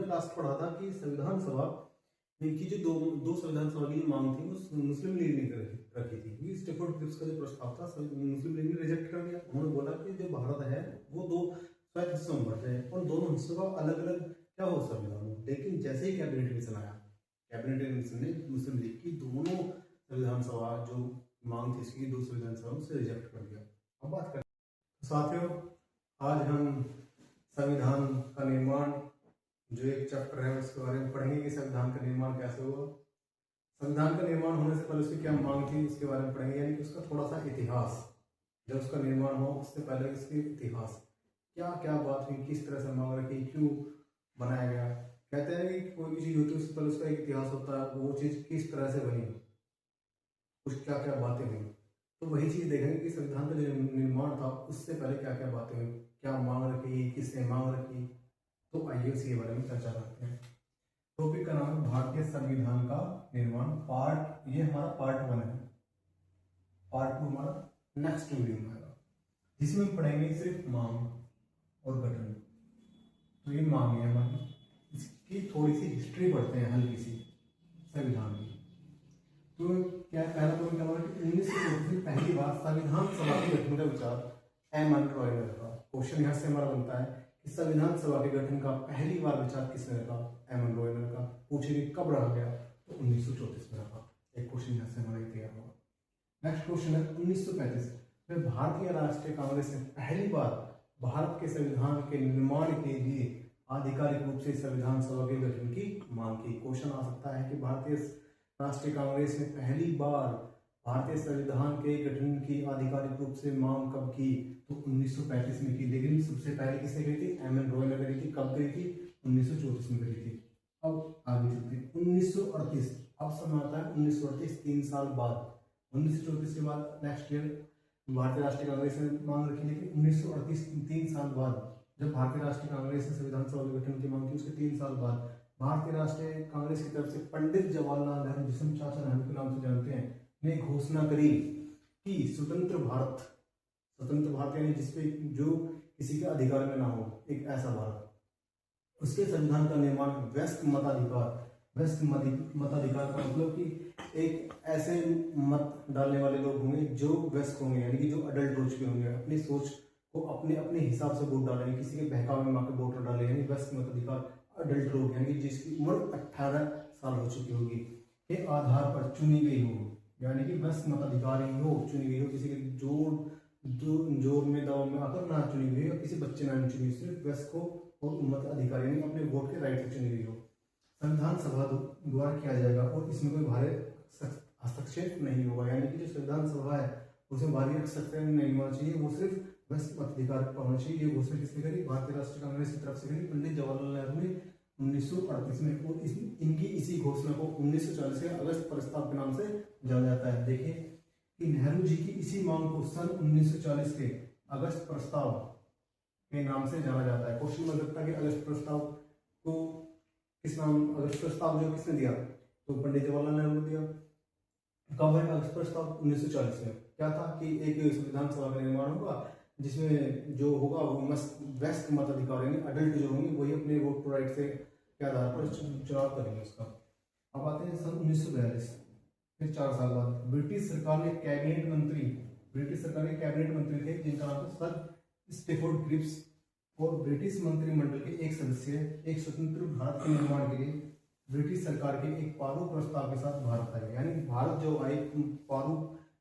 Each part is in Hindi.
लास्ट पढ़ा था कि संविधान सभा की जो दो संविधान सभा की मांग थी वो मुस्लिम लीग ने रखी थी, क्योंकि स्टेफोर्ड क्रिप्स का जो प्रस्ताव था मुस्लिम लीग ने रिजेक्ट कर दिया। उन्होंने बोला कि जो भारत है वो दो स्वैत हिस्सों में बंट हैं और दोनों हिस्सों का अलग अलग क्या हो संविधान हो। लेकिन जैसे ही कैबिनेट मिशन आया, कैबिनेट मिशन ने मुस्लिम लीग की दोनों संविधान सभा जो मांग थी इसकी दो संविधान सभा से रिजेक्ट कर दिया। अब बात करें साथियों, आज हम संविधान का निर्माण जो एक चैप्टर है उसके बारे में पढ़ेंगे कि संविधान का निर्माण कैसे हुआ। संविधान का निर्माण होने से पहले उसकी क्या मांग थी उसके बारे में पढ़ेंगे, यानी कि उसका थोड़ा सा इतिहास, जब उसका निर्माण हुआ उससे पहले इसके इतिहास, क्या क्या बात हुई, किस तरह से मांग रखी, क्यों बनाया गया। कहते हैं कि कोई भी चीज़ होती है उससे पहले उसका एक इतिहास होता है, वो चीज़ किस तरह से बनी, कुछ क्या क्या बातें हुई। तो वही चीज़ देखेंगे कि संविधान का जो निर्माण था उससे पहले क्या क्या बातें हुई, क्या मांग रखी, किसने मांग रखी। तो आइए इसके बारे में चर्चा करते हैं। टॉपिक का नाम है भारतीय संविधान का निर्माण पार्ट, ये हमारा पार्ट 1 है। पार्ट 2 हमारा नेक्स्ट वीडियो में आएगा, जिसमें हम पढ़ेंगे सिर्फ मांग और गठन। तो ये मांग है हमारी, इसकी थोड़ी सी हिस्ट्री पढ़ते हैं हल्की सी संविधान की। तो क्या पहला तो क्या हुआ कि 1934 में पहली बार संविधान सभा के गठन का विचार एम.एन. रॉय ने रखा। क्वेश्चन यहाँ से हमारा बनता है कि संविधान सभा के गठन का पहली बार विचार किसने रखा? एम.एन. रॉय ने रखा। पूछेंगे कब रखा गया? तो 1934 में रखा। एक क्वेश्चन यहाँ से हमारा तैयार हुआ। नेक्स्ट क्वेश्चन है 1935 में भारतीय राष्ट्रीय कांग्रेस ने पहली बार भारत के संविधान के निर्माण के लिए आधिकारिक रूप से संविधान सभा के गठन की मांग की। क्वेश्चन आ सकता है कि भारतीय राष्ट्रीय कांग्रेस ने पहली बार भारतीय संविधान के गठन की आधिकारिक रूप से मांग कब की? तो 1935 में की। लेकिन सबसे पहले किसने करी थी? एम.एन. रॉय ने करी थी। कब करी थी? 1934 में करी थी। अब आगे चलते हैं 1938। अब समय आता है 1938, 3 साल बाद। 1934 के बाद नेक्स्ट ईयर भारतीय राष्ट्रीय कांग्रेस ने मांग रखी, लेकिन 1938 3 साल बाद जब भारतीय राष्ट्रीय कांग्रेस ने संविधान सभा के गठन की मांग की, उसके 3 साल बाद भारतीय राष्ट्रीय कांग्रेस की तरफ से पंडित जवाहरलाल नेहरू, जिसे हम चाचा नेहरू के नाम से जानते हैं, ने घोषणा करी कि स्वतंत्र भारत यानी जिसपे जो किसी के अधिकार में ना हो, एक ऐसा भारत। उसके संविधान का निर्माण व्यस्क मताधिकार का मतलब कि एक ऐसे मत डालने वाले लोग होंगे जो व्यस्क होंगे, यानी कि जो अडल्ट हो चुके होंगे, अपनी सोच को अपने हिसाब से वोट डालेंगे, किसी के बहकावे में आकर वोट डाले, यानी व्यस्क मताधिकार। अडल्ट लोग यानी कि जिसकी उम्र 18 साल हो चुकी होगी के आधार पर चुनी गई हो, यानी कि व्यस्क मताधिकारी हो, चुनी गई हो, किसी के जोर में दबाव में आकर ना चुनी गई हो, किसी बच्चे ना चुनी, सिर्फ व्यस्क हो और मत अधिकारी यानी अपने वोट के राइट से चुनी गई हो। संविधान सभा द्वारा किया जाएगा और इसमें कोई भारी हस्तक्षेप नहीं होगा, यानी कि जो संविधान सभा है उसमें भारी हस्तक्षेप नहीं होना चाहिए, वो सिर्फ व्यस्क मताधिकार पर होना चाहिए। ये घोषणा किसने करी? भारतीय राष्ट्रीय कांग्रेस की तरफ से करी पंडित जवाहरलाल नेहरू ने 1938 में। और इनकी इसी घोषणा को 1940 के अगस्त प्रस्ताव के नाम से जाना जाता है। देखिए कि नेहरू जी की इसी मांग को सन 1940 के अगस्त प्रस्ताव के नाम से जाना जाता है। क्वेश्चन बन सकता है कि अगस्त प्रस्ताव को किस नाम, अगस्त प्रस्ताव जो किसने दिया? तो पंडित जवाहरलाल नेहरू ने दिया। कब है अगस्त प्रस्ताव? 1940 में। क्या था कि एक संविधान सभा का निर्माण होगा जिसमें जो होगा वो व्यस्क मताधिकार यानी अडल्ट जो होंगे वही अपने वोट राइट से के आधार पर चुनाव करेंगे उसका। अब आते हैं सन 1942, फिर 4 साल बाद ब्रिटिश सरकार के कैबिनेट मंत्री थे जिनका नाम था सर स्टेफोर्ड क्रिप्स, और ब्रिटिश मंत्रिमंडल के एक सदस्य एक स्वतंत्र भारत के निर्माण के लिए ब्रिटिश सरकार के एक पारू प्रस्ताव के साथ भारत आए। यानी भारत जो आए पारू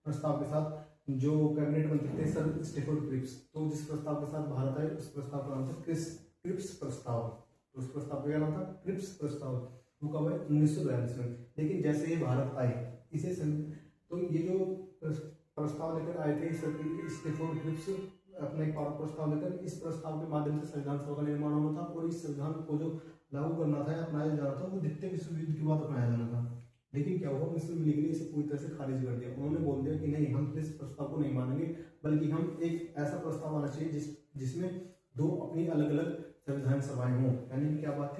प्रस्ताव के साथ, जो कैबिनेट मंत्री थे सर स्टेफोर्ड क्रिप्स, तो जिस प्रस्ताव के साथ भारत आए उस प्रस्ताव का नाम था क्रिप्स प्रस्ताव। तो उस प्रस्ताव का क्या नाम था? क्रिप्स प्रस्ताव। वो कब है? 1942 में। लेकिन जैसे ये भारत आए इसे तो ये जो प्रस्ताव लेकर आए थे स्टेफोर्ड क्रिप्स अपना एक पारू प्रस्ताव लेकर, इस प्रस्ताव के माध्यम से संविधान सभा का निर्माण होना था और इस संविधान को जो लागू करना था, अपनाया जाना था, वो द्वितीय विश्व युद्ध के बाद अपनाया जाना था। लेकिन क्या हुआ? मुस्लिम लीग ने इसे पूरी तरह से खारिज कर दिया। उन्होंने बोल दिया कि नहीं, हम इस प्रस्ताव को नहीं मानेंगे, बल्कि हम एक ऐसा प्रस्ताव आना चाहिए जिसमें दो अपनी अलग अलग संविधान सभाएं हों। यानी क्या बात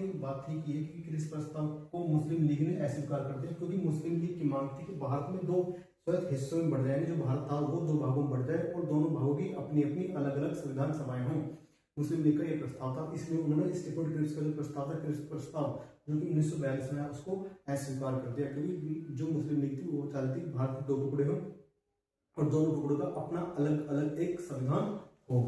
थी कि इस प्रस्ताव को मुस्लिम लीग ने अस्वीकार कर दिया, क्योंकि मुस्लिम लीग की मांग थी कि भारत में दो स्वैत हिस्सों में बढ़ जाए, जो भारत था वो 2 भागों में बढ़ जाए और दोनों भागों की अपनी अपनी अलग अलग संविधान सभाएं हों। मुस्लिम लीग का ये प्रस्ताव था, इसलिए उन्होंने स्टेफोर्ड क्रिप्स का जो प्रस्ताव था, क्रिप्स प्रस्ताव जो कि 1942 में आया, उसको अस्वीकार कर दिया, क्योंकि जो मुस्लिम लीग थी वो चाहती थी भारत के दो टुकड़े हो और दोनों टुकड़ों का अपना अलग अलग एक संविधान हो।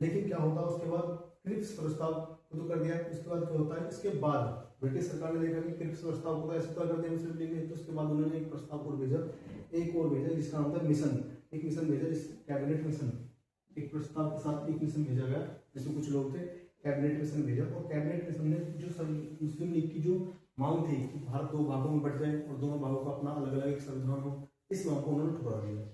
लेकिन क्या होता है उसके बाद, क्रिप्स प्रस्ताव को तो कर दिया, उसके बाद क्या होता है, इसके बाद ब्रिटिश सरकार ने देखा कि क्रिप्स प्रस्ताव को अस्वीकार कर दिया मुस्लिम लीग ने, तो उसके बाद उन्होंने एक प्रस्ताव और भेजा, जिसका नाम था मिशन, एक मिशन भेजा, जिस कैबिनेट मिशन, एक प्रस्ताव के साथ एक मिशन भेजा गया, जिसमें कुछ लोग थे, कैबिनेट मिशन भेजा, और कैबिनेट मिशन ने जो मुस्लिम लीग की जो मांग थी कि भारत दो भागों में बट जाए और दोनों भागों का अपना अलग अलग एक संविधान हो, इस मांग को उन्होंने ठुकरा दिया।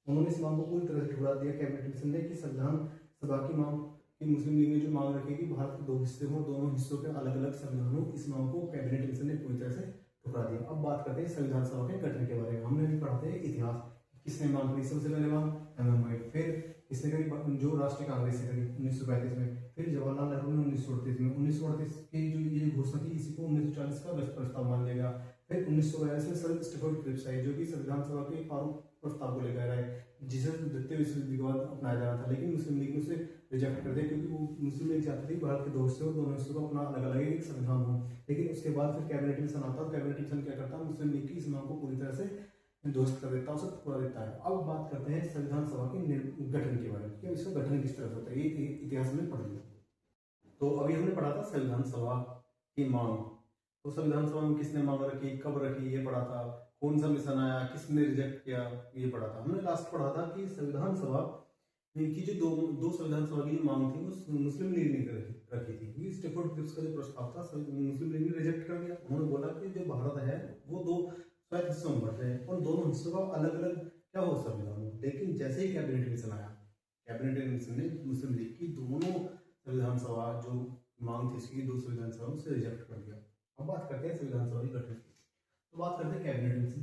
उन्होंने इस मांग को पूरी तरह से ठुकरा दिया कैबिनेट मिशन ने कि संविधान सभा की मांग कि मुस्लिम लीग ने जो मांग रखी कि भारत के दो हिस्से हों, दोनों हिस्सों के अलग अलग संविधान हो, इस मांग को कैबिनेट मिशन ने पूरी तरह से ठुकरा दिया। अब बात करते हैं संविधान सभा के गठन के बारे में। हमने भी पढ़ा था इतिहास, किसने मांग करी, सबसे पहले मांग एमएमआई, फिर किसने करी, जो राष्ट्रीय कांग्रेस ने करी 1935 में, फिर जवाहरलाल नेहरू ने 1938 में, 1938 की जो ये घोषणा थी, इसी को 1940 का बेस्ट प्रस्ताव मान लिया गया। फिर 1942 में सर स्टेफोर्ड क्रिप्स आई, जो कि संविधान सभा के आरोप प्रस्ताव को लेकर आए, जिसे द्वितीय विश्व युद्ध के बाद अपनाया जाना था, लेकिन मुस्लिम लीग ने उसे रिजेक्ट कर दिया, क्योंकि वो मुस्लिम लीग चाहती थी भारत के दो हिस्से और दोनों हिस्सों का अपना अलग अलग एक संविधान हो। लेकिन उसके बाद फिर कैबिनेट मिशन आता है, कैबिनेट मिशन क्या करता है, मुस्लिम लीग की इस मांग को पूरी तरह से ध्वस्त कर देता है, उसे ठुकरा देता है। अब बात करते हैं संविधान सभा के गठन के बारे में कि इसका गठन किस तरह से होता है, ये इतिहास में पढ़ लिया। तो अभी हमने पढ़ा था संविधान सभा की मांग, तो संविधान सभा में किसने मांग रखी, कब रखी, ये पढ़ा था, कौन सा मिशन आया, किसने रिजेक्ट किया, ये पढ़ा था। हमने लास्ट पढ़ा था कि संविधान सभा की जो दो संविधान सभा की मांग थी वो मुस्लिम लीग ने रखी थी, क्योंकि स्टेफोर्ड क्रिप्स का जो प्रस्ताव था मुस्लिम लीग ने रिजेक्ट कर दिया। उन्होंने बोला कि जो भारत है वो दो स्वयं हिस्सों में बट रहे हैं और दोनों हिस्सों का अलग अलग क्या हो संविधान हो। लेकिन जैसे ही कैबिनेट मिशन आया, कैबिनेट मिशन ने मुस्लिम लीग की दोनों संविधान सभा जो मांग थी इसकी, दो संविधान सभा उसे रिजेक्ट कर दिया। अब बात करते हैं संविधान सभा की गठन की, तो बात करते हैं कैबिनेट मिशन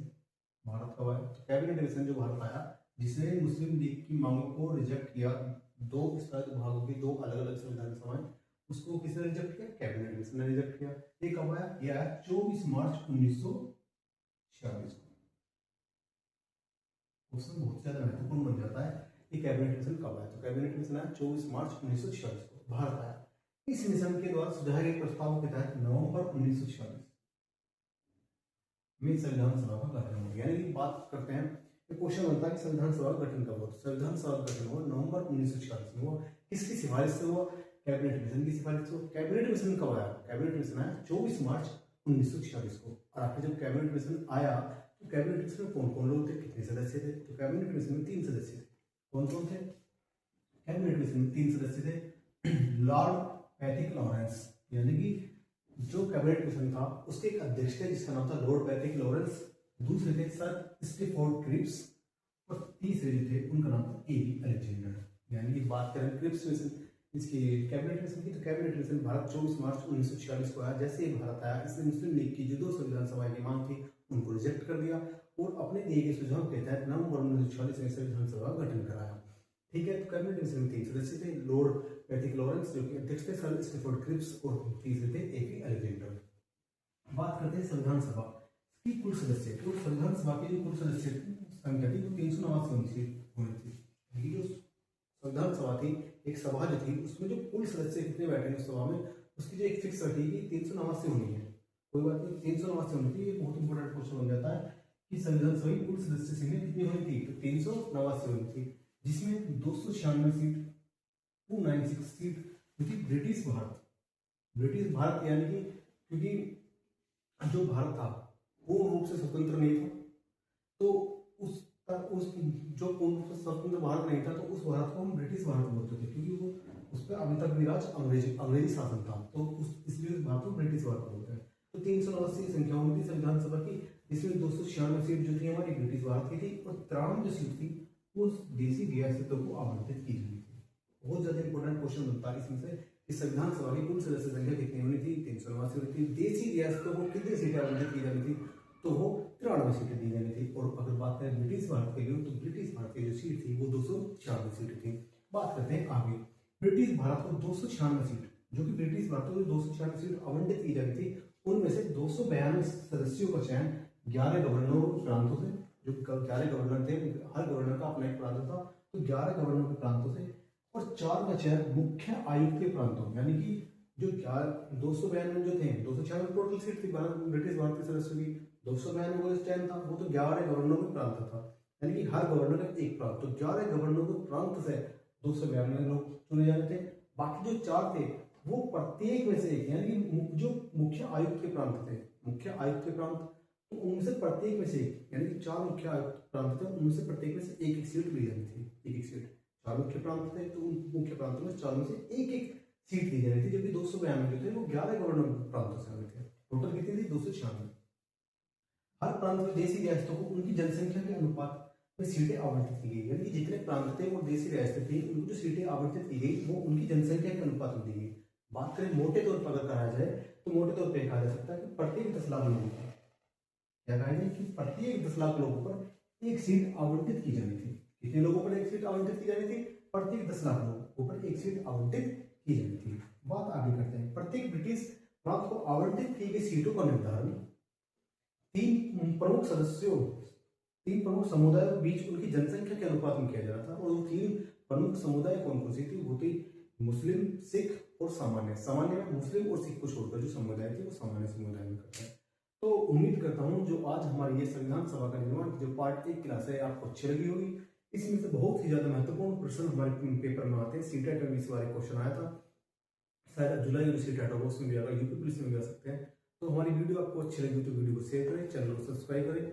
भारत का आया। तो कैबिनेट मिशन जो भारत आया, जिसने मुस्लिम लीग की मांगों को रिजेक्ट किया, दो इस तरह के भागों की दो अलग अलग संविधान सभाएं, उसको किसने रिजेक्ट किया, कैबिनेट मिशन ने रिजेक्ट किया। ये कब आया, ये आया 24 मार्च 1946 को। क्वेश्चन बहुत ज्यादा महत्वपूर्ण बन जाता है कि कैबिनेट मिशन कब आया। तो कैबिनेट मिशन आया 24 मार्च 1946 को, भारत आया। इस मिशन के द्वारा सुझाए गए प्रस्तावों के तहत नवंबर 1946 में संविधान सभा का गठन हो गया। यानी कि बात करते हैं, क्वेश्चन बनता है कि संविधान सभा का गठन कब हुआ। संविधान सभा का गठन हुआ नवंबर 1946 में हुआ। किसकी सिफारिश से हुआ, कैबिनेट मिशन की सिफारिश से। कैबिनेट मिशन कब आया, कैबिनेट मिशन आया 24 मार्च 1946 को। और आपके जब कैबिनेट मिशन आया तो कैबिनेट मिशन में कौन कौन लोग थे, कितने सदस्य थे, तो कैबिनेट मिशन में 3 सदस्य थे। कौन कौन थे, कैबिनेट मिशन में 3 सदस्य थे। लॉर्ड पैथिक लॉरेंस, यानी कि जो कैबिनेट मिशन था उसके एक अध्यक्ष थे जिसका नाम था लॉर्ड पैथिक लॉरेंस, दूसरे थे सर स्टेफोर्ड क्रिप्स, और तीसरे जो थे उनका नाम था एबी अलेक्जेंडर। यानी कि बात करें क्रिप्स मिशन इसकी कैबिनेट मिशन की, तो कैबिनेट मिशन भारत 24 मार्च 1946 को आया। जैसे ही भारत आया, इसने मुस्लिम लीग की जो दो संविधान सभा की मांग थी उनको रिजेक्ट कर दिया और अपने दिए गए सुझाव के तहत नवंबर 1946 में संविधान सभा का गठन कराया। ठीक है, तो कैबिनेट मिशन में 3 सदस्य थे, लॉर्ड पैथिक लॉरेंस जो कि अध्यक्ष थे, सर स्टेफोर्ड क्रिप्स, और तीसरे थे एबी अलेक्जेंडर। बात करते हैं संविधान सभा की कुल सदस्य। तो संविधान सभा की जो कुल सदस्य संख्या थी वो 389 होनी थी। जो संविधान सभा थी, एक सभा जो थी उसमें जो कुल सदस्य कितने बैठे उस सभा में, उसकी जो एक फिक्स रखी थी 389 होनी है। कोई बात नहीं, 389 होनी थी। ये बहुत इंपॉर्टेंट क्वेश्चन बन जाता है कि संविधान सभा की कुल सदस्य संख्या कितनी होनी थी, तो 389 होनी थी, जिसमें 296 सीट 296 सीट जो थी ब्रिटिश भारत यानी कि क्योंकि जो भारत था पूर्ण रूप से स्वतंत्र नहीं था, तो उस जो पूर्ण रूप से स्वतंत्र भारत नहीं था, तो उस भारत को हम ब्रिटिश भारत बोलते थे, क्योंकि वो उस पर अभी तक भी राज अंग्रेजी शासन था, तो इसलिए उस भारत को ब्रिटिश भारत बोलते हैं। तो 389 संख्या होनी थी संविधान सभा की, जिसमें 296 सीट जो थी हमारी ब्रिटिश भारत की थी, और 93 जो सीट थी वो देसी रियासतों को आवंटित की गई थी। बहुत ज्यादा इंपॉर्टेंट क्वेश्चन बनता है इसमें से कि संविधान सभा की कुल सदस्य संख्या कितनी होनी थी, 389 होनी थी। देसी रियासतों को कितनी सीटें आवंटित की जानी थी, तो वो 93 सीटें दी जानी थी। और अगर बात करें ब्रिटिश भारत के लिए, तो ब्रिटिश भारत की जो सीट थी वो 296 सीटें थी। बात करते हैं आगे, ब्रिटिश भारत को 296 सीट, जो कि ब्रिटिश भारत को 296 सीट आवंटित की जानी थी, उनमें से 292 सदस्यों का चयन 11 गवर्नरों प्रांतों से, जो 11 गवर्नर थे, हर गवर्नर का अपना एक प्रांत था, तो 11 गवर्नर के प्रांतों से और 4 बचे हैं मुख्य आयुक्त के प्रांतों, यानी कि जो 292 जो थे, 296 टोटल सीट थी ब्रिटिश भारतीय सदस्यों की, 292 को स्टैंड था, वो तो 11 गवर्नरों के प्रांत था, यानी कि हर गवर्नर का एक प्रांत, तो 11 गवर्नरों के प्रांत से 292 लोग चुने जाने थे। बाकी जो 4 थे वो प्रत्येक में से एक, यानी कि जो मुख्य आयुक्त के प्रांत थे, मुख्य आयुक्त के प्रांत, तो उनमें से प्रत्येक में से एक, यानी कि 4 मुख्य आयुक्त प्रांत थे, उनमें से प्रत्येक में से एक एक सीट ली जानी थी, एक एक सीट। 4 मुख्य प्रांत थे तो उन मुख्य प्रांतों में 4 में से एक एक सीट दी जानी थी, जबकि 292 जो थे वो 11 गवर्नर प्रांतों से आए थे। टोटल कितनी थी? 296। हर प्रांत में देशी रियासतों को उनकी जनसंख्या के अनुपात में सीटें आवंटित की गई, यानी कि जितने प्रांत थे वो देशी रियासतें थी, उनको जो सीटें आवंटित की गई वो उनकी जनसंख्या के अनुपात में दी गई। बात करें मोटे तौर पर अगर कहा जाए तो मोटे तौर पर कहा जा सकता है कि प्रत्येक 10 लाख लोगों पर, क्या कहा जाए कि प्रत्येक 10 लाख लोगों पर एक सीट आवंटित की जानी थी। कितने लोगों पर एक सीट आवंटित की जानी थी? प्रत्येक 10 लाख लोगों पर एक सीट आवंटित की जानी थी। बात आगे करते हैं। प्रत्येक ब्रिटिश प्रांत को आवंटित की गई सीटों का निर्धारण तीन प्रमुख समुदायों के बीच उनकी जनसंख्या के अनुपात में किया जा रहा था, और वो 3 प्रमुख समुदाय कौन कौन सी थी? वो थी मुस्लिम, सिख और सामान्य। सामान्य में मुस्लिम और सिख को छोड़कर जो समुदाय थे वो सामान्य समुदाय में करता है। तो उम्मीद करता हूँ जो आज हमारी ये संविधान सभा का निर्माण की जो पार्ट 1 क्लास है आपको अच्छी लगी होगी। इसमें से बहुत ही ज्यादा महत्वपूर्ण प्रश्न हमारे पेपर में आते हैं। सीटेट में इस बार एक क्वेश्चन आया था, शायद जुलाई में सीटेट होगा, उसमें भी आएगा, यूपी पुलिस में भी आ सकते हैं। तो हमारी वीडियो आपको अच्छी लगी तो वीडियो को शेयर करें, चैनल को सब्सक्राइब करें।